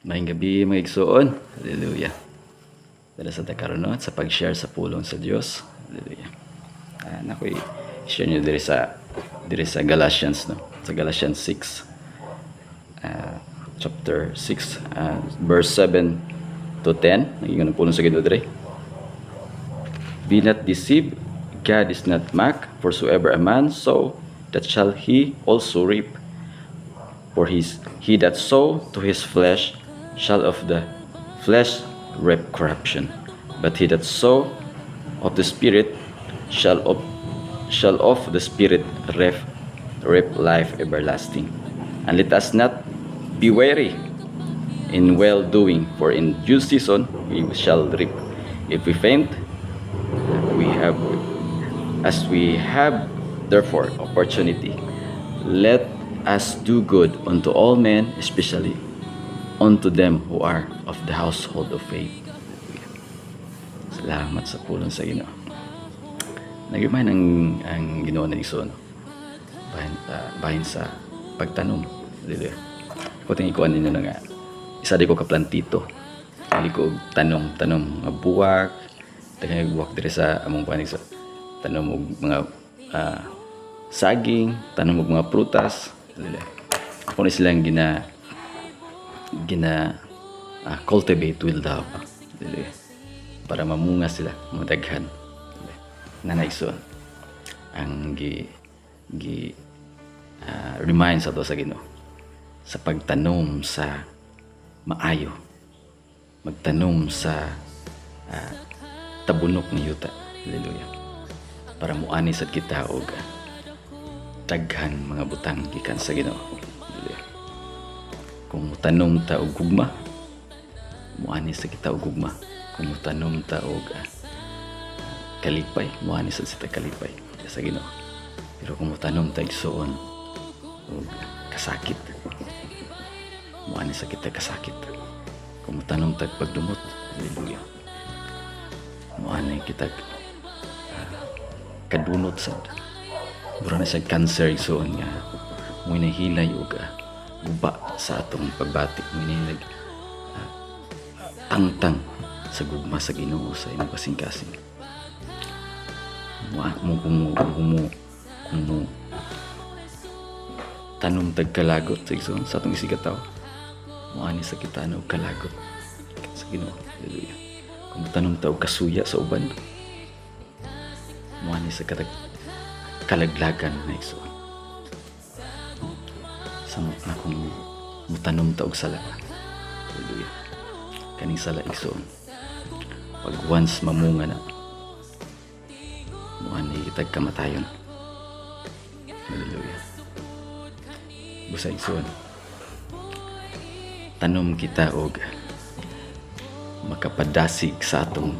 Maayong gabi mga igsoon. Hallelujah. Dala sa takaroon sa pag-share sa pulong sa Dios. Hallelujah. Nakoy share niyo diri sa Galatians no. Sa Galatians 6 chapter 6 verse 7 to 10. Naging pulong sa Ginoo diri. Be not deceived, God is not mocked, for whatsoever a man sow, that shall he also reap. For he that sow to his flesh shall of the flesh reap corruption, but he that sow of the Spirit shall of the Spirit reap life everlasting. And let us not be weary in well doing, for in due season we shall reap. If we faint, we have therefore opportunity, let us do good unto all men, especially unto them who are of the household of faith. Salamat sa pulong sa Ginoo. Nagimay ang Ginoo na igsoon. Bahin sa pagtanom. Hallelujah. Ko ting ikuan ninyo nga. Isa di ko kaplantito. Dili ko tanom nga buwak. Daghang buwak diri sa among panig sa tanom og mga saging, tanom og mga prutas. Hallelujah. Ako ni silang gina cultivate with love. Para mamunga sila, madaghan. Nanaigsoon ang remind sa to sa Ginoo sa pagtanom sa maayo, magtanom sa tabunok ni yuta. Hallelujah. Para muani sad kita og daghan mga butang gikan sa Ginoo. Hallelujah. Kung mutanom ta og gugma, muani sa kita og gugma. Kung mutanom ta og kalipay, muani sa kita kalipay sa Ginoo. Pero kung mutanom ta igsoon og kasakit, muani sa kita kasakit. Kung mutanom ta pagdumot, hallelujah, muani kita kadunot sad. Mura na sa cancer igsoon nga mo nahilay og guba sa atong pagbati, minilag tangtang sa gugma sa Ginoo sa imong kasing-kasing. Kung tanom tag kalagot sa atong isigataw, muani sa kita og kalagot sa Ginoo. Hallelujah. Kung tanom ta og kasuya sa uban, muani sa kalaglagan na igsoon. Samot na kung mutanom ta og sala. Hallelujah. Kaning sala igsoon, pag once mamunga na, muani kitag kamatayon. Hallelujah. Busa igsoon, tanom kita og makapadasig sa atong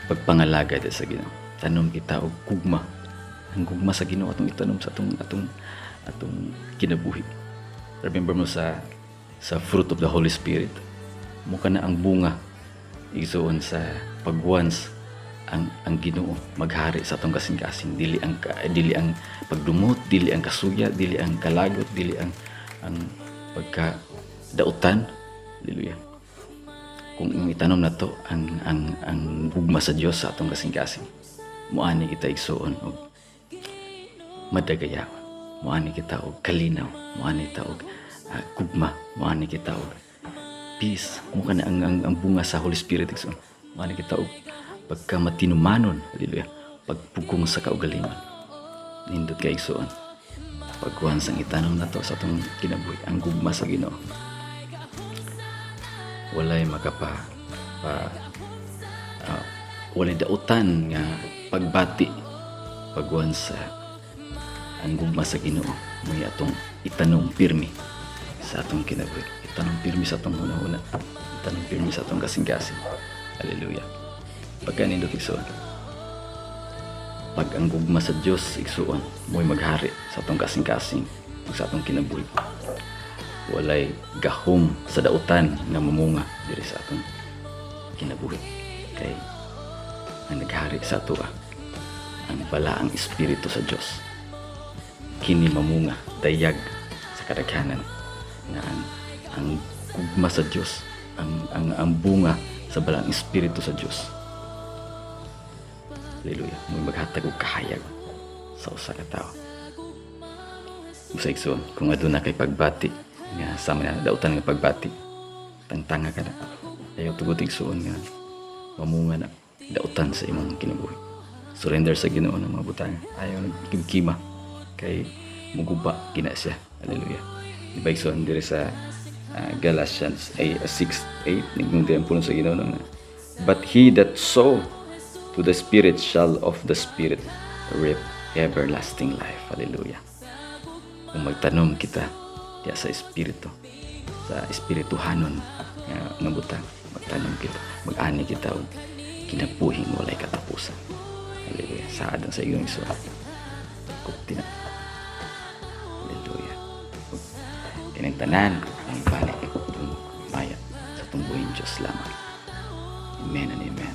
pagpangalaga sa Ginoo. Tanom kita og gugma. Ang gugma sa Ginoo atong itanom sa atong kinabuhi. Remember mo sa fruit of the Holy Spirit, mukha na ang bunga igsoon sa pag-once ang Ginoo maghari sa atong kasing-kasing. Dili ang pagdumot, dili ang kasuya, dili ang kalagot, dili ang pagkadautan. Hallelujah. Kung itanom na to ang gugma sa Dios sa atong kasing-kasing, muani kita igsoon og madagayaw, muani kita og kalinaw, muani kita og gugma, muani kita og peace. Mukha na ang bunga sa Holy Spirit igsoon. Muani kita og pagkamatinumanon. Hallelujah. Pagpugong sa kaugalingon. Nindot kay igsoon, pagkuhan sang itanom na to sa atong kinabuhi, ang gugma sa Ginoo. Walay walay dautan nga pagbati pagkuhan sa ang gugma sa Ginoo. May atong itanom pirmi sa atong kinabuhi. Itanom pirmi sa atong hunahuna. Itanom pirmi sa atong kasing-kasing. Hallelujah. Pagka nindot igsoon, pag ang gugma sa Dios igsoon, mo'y maghari sa atong kasing-kasing ug sa atong kinabuhi. Walay gahom sa dautan nga mamunga diri sa atong kinabuhi. Kay ang naghari sa ato ang balaang espiritu sa Dios. Kini mamunga dayag sa kadaghanan nga ang gugma sa Dios, ang bunga sa balang espiritu sa Dios. Hallelujah. Mo maghatag og kahayag sa usa ka tawo. Usa igsoon, kung aduna kay pagbati nga sama na dautan nga pagbati, tangtanga ka na. Ayaw tugot igsoon nga mamunga na dautan sa imong kinabuhi. Surrender sa Ginoo ng mga butang. Ayaw nagkima kay muguba gina siya. Hallelujah. Diba igsoon diri sa Galatians 6:8 nagmundyan po sa Ginoo nga, but he that sow to the Spirit shall of the Spirit reap everlasting life. Hallelujah. Kung magtanom kita diya sa Espiritu, sa Espirituhanon nga butang, magtanom kita, mag-ani kita og kinabuhing walay katapusan. Hallelujah. Saad ang sa iyong iso. Kupti na. Hallelujah. Kining tanan, ang balik itong maya sa tungbuhin Diyos lamang. Amen and amen.